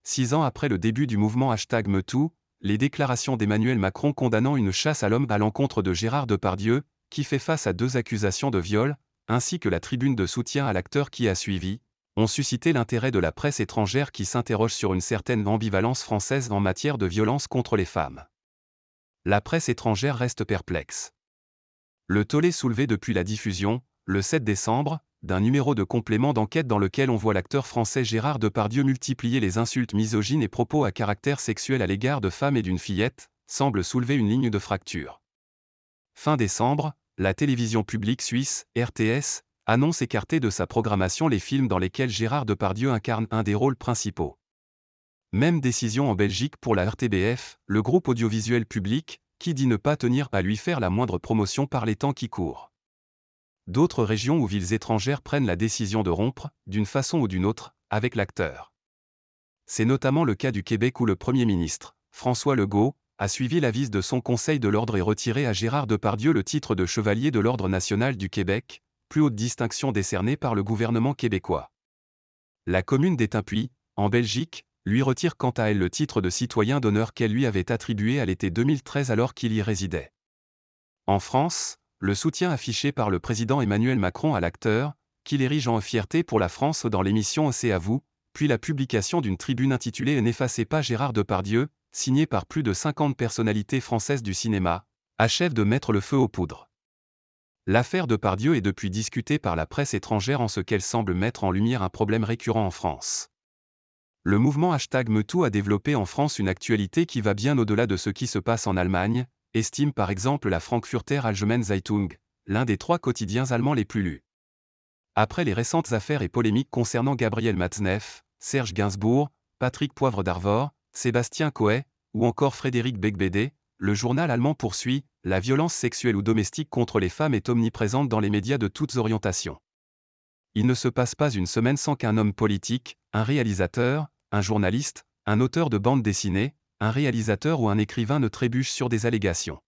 6 ans après le début du mouvement #MeToo, les déclarations d'Emmanuel Macron condamnant une chasse à l'homme à l'encontre de Gérard Depardieu, qui fait face à 2 accusations de viol, ainsi que la tribune de soutien à l'acteur qui a suivi, ont suscité l'intérêt de la presse étrangère qui s'interroge sur une certaine ambivalence française en matière de violence contre les femmes. La presse étrangère reste perplexe. Le tollé soulevé depuis la diffusion, le 7 décembre, d'un numéro de complément d'enquête dans lequel on voit l'acteur français Gérard Depardieu multiplier les insultes misogynes et propos à caractère sexuel à l'égard de femmes et d'une fillette, semble soulever une ligne de fracture. Fin décembre, la télévision publique suisse, RTS, annonce écarter de sa programmation les films dans lesquels Gérard Depardieu incarne un des rôles principaux. Même décision en Belgique pour la RTBF, le groupe audiovisuel public, qui dit ne pas tenir à lui faire la moindre promotion par les temps qui courent. D'autres régions ou villes étrangères prennent la décision de rompre, d'une façon ou d'une autre, avec l'acteur. C'est notamment le cas du Québec où le Premier ministre, François Legault, a suivi l'avis de son Conseil de l'Ordre et retiré à Gérard Depardieu le titre de Chevalier de l'Ordre national du Québec, plus haute distinction décernée par le gouvernement québécois. La commune d'Étainpuy, en Belgique, lui retire quant à elle le titre de citoyen d'honneur qu'elle lui avait attribué à l'été 2013 alors qu'il y résidait. En France, le soutien affiché par le président Emmanuel Macron à l'acteur, qu'il érige en fierté pour la France dans l'émission C'est à vous, puis la publication d'une tribune intitulée N'effacez pas Gérard Depardieu, signée par plus de 50 personnalités françaises du cinéma, achève de mettre le feu aux poudres. L'affaire Depardieu est depuis discutée par la presse étrangère en ce qu'elle semble mettre en lumière un problème récurrent en France. Le mouvement #MeToo a développé en France une actualité qui va bien au-delà de ce qui se passe en Allemagne, estime par exemple la Frankfurter Allgemeine Zeitung, l'un des 3 quotidiens allemands les plus lus. Après les récentes affaires et polémiques concernant Gabriel Matzneff, Serge Gainsbourg, Patrick Poivre d'Arvor, Sébastien Coe, ou encore Frédéric Beigbeder, le journal allemand poursuit, la violence sexuelle ou domestique contre les femmes est omniprésente dans les médias de toutes orientations. Il ne se passe pas une semaine sans qu'un homme politique, un réalisateur, un journaliste, un auteur de bande dessinée, un réalisateur ou un écrivain ne trébuche sur des allégations.